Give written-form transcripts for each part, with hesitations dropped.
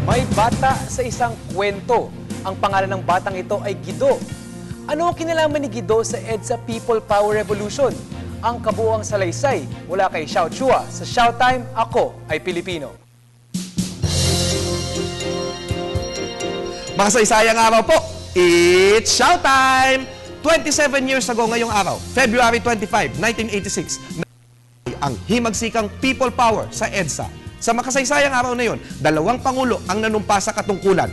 May bata sa isang kwento. Ang pangalan ng batang ito ay Guido. Ano ang kinalaman ni Guido sa EDSA People Power Revolution? Ang kabuuang salaysay mula kay Xiao Chua sa Showtime, Ako ay Pilipino. Makasaysayang araw po, it's Showtime! 27 years ago ngayong araw, February 25, 1986, ang himagsikang People Power sa EDSA. Sa makasaysayang araw na yon, dalawang pangulo ang nanumpa sa katungkulan.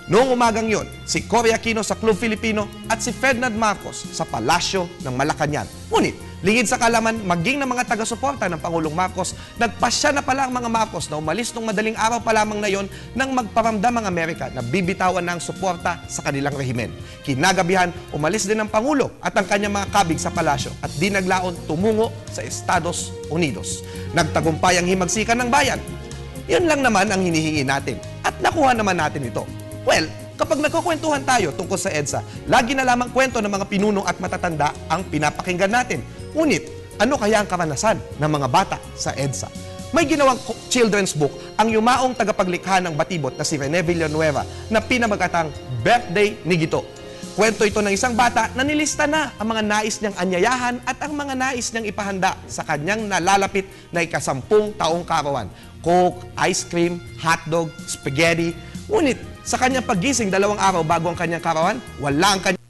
Noong umagang yon, si Cory Aquino sa Club Filipino at si Ferdinand Marcos sa Palasyo ng Malacanang. Ngunit, lingid sa kalaman, maging ng mga taga-suporta ng Pangulong Marcos, nagpasya na pala ang mga Marcos na umalis nung madaling araw pa lamang na yon nang magparamdam ang Amerika na bibitawan ng suporta sa kanilang rehimen. Kinagabihan, umalis din ang Pangulo at ang kanyang mga kabig sa Palasyo at di naglaon tumungo sa Estados Unidos. Nagtagumpay ang himagsikan ng bayan. Yun lang naman ang hinihingi natin at nakuha naman natin ito. Well, kapag nagkukwentuhan tayo tungkol sa EDSA, lagi na lamang kwento ng mga pinuno at matatanda ang pinapakinggan natin. Ngunit, ano kaya ang karanasan ng mga bata sa EDSA? May ginawang children's book ang yumaong tagapaglikha ng batibot na si Rene Villanueva na pinamagatang Birthday ni Guido. Kwento ito ng isang bata na nilista na ang mga nais niyang anyayahan at ang mga nais niyang ipahanda sa kanyang nalalapit na ika-10 taong karawan. Coke, ice cream, hotdog, spaghetti. Ngunit, sa kanyang paggising 2 araw bago ang kanyang karawan, wala ang kanyang.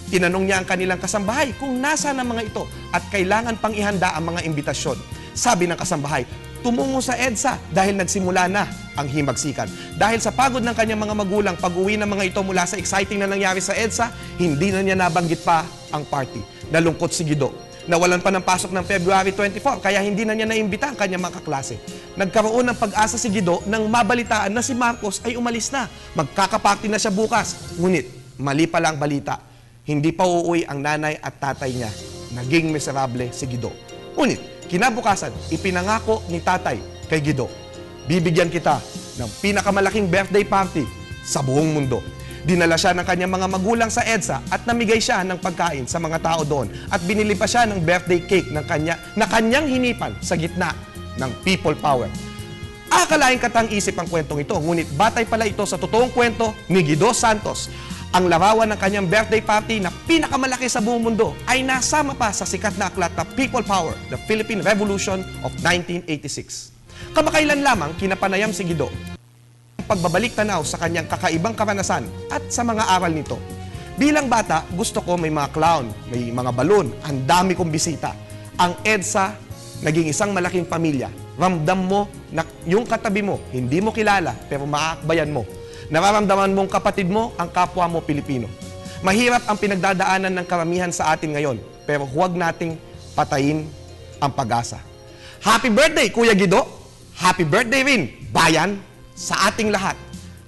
Tinanong niya ang kanilang kasambahay kung nasaan ang mga ito at kailangan pang ihanda ang mga imbitasyon. Sabi ng kasambahay, tumungo sa EDSA dahil nagsimula na ang himagsikan. Dahil sa pagod ng kanyang mga magulang pag-uwi ng mga ito mula sa exciting na nangyari sa EDSA, hindi na niya nabanggit pa ang party. Nalungkot si Guido. Nawalan pa ng pasok ng February 24 kaya hindi na niya naimbita ang kanyang mga kaklase. Nagkaroon ng pag-asa si Guido nang mabalitaan na si Marcos ay umalis na. Magkakaparty na siya bukas. Ngunit, mali pala ang balita. Hindi pa uuwi ang nanay at tatay niya. Naging miserable si Guido. Ngunit, kinabukasan, ipinangako ni tatay kay Guido, bibigyan kita ng pinakamalaking birthday party sa buong mundo. Dinala siya ng kanyang mga magulang sa EDSA at namigay siya ng pagkain sa mga tao doon at binili pa siya ng birthday cake na kanyang hinipan sa gitna ng People Power. Akalaing katang-isip ang kwentong ito, ngunit batay pala ito sa totoong kwento ni Guido Santos. Ang larawan ng kanyang birthday party na pinakamalaki sa buong mundo ay nasama pa sa sikat na aklat na People Power, the Philippine Revolution of 1986. Kamakailan lamang kinapanayam si Guido pagbabalik tanaw sa kanyang kakaibang karanasan at sa mga aral nito. Bilang bata, gusto ko may mga clown, may mga balon, ang dami kong bisita. Ang EDSA, naging isang malaking pamilya. Ramdam mo na yung katabi mo, hindi mo kilala, pero maaakbayan mo. Nararamdaman mong kapatid mo, ang kapwa mo Pilipino. Mahirap ang pinagdadaanan ng karamihan sa atin ngayon, pero huwag nating patayin ang pag-asa. Happy birthday, Kuya Guido! Happy birthday rin, bayan! Sa ating lahat,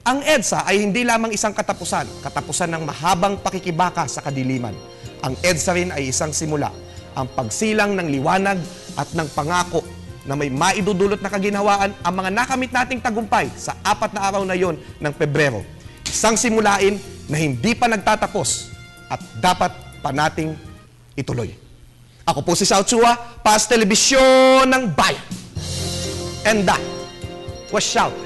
ang EDSA ay hindi lamang isang katapusan ng mahabang pakikibaka sa kadiliman. Ang EDSA rin ay isang simula, ang pagsilang ng liwanag at ng pangako na may maidudulot na kaginhawaan ang mga nakamit nating tagumpay sa 4 na araw na yon ng Pebrero. Isang simulain na hindi pa nagtatapos at dapat pa nating ituloy. Ako po si Xiao Chua, para sa Telebisyon ng Bayan. And that was Shout.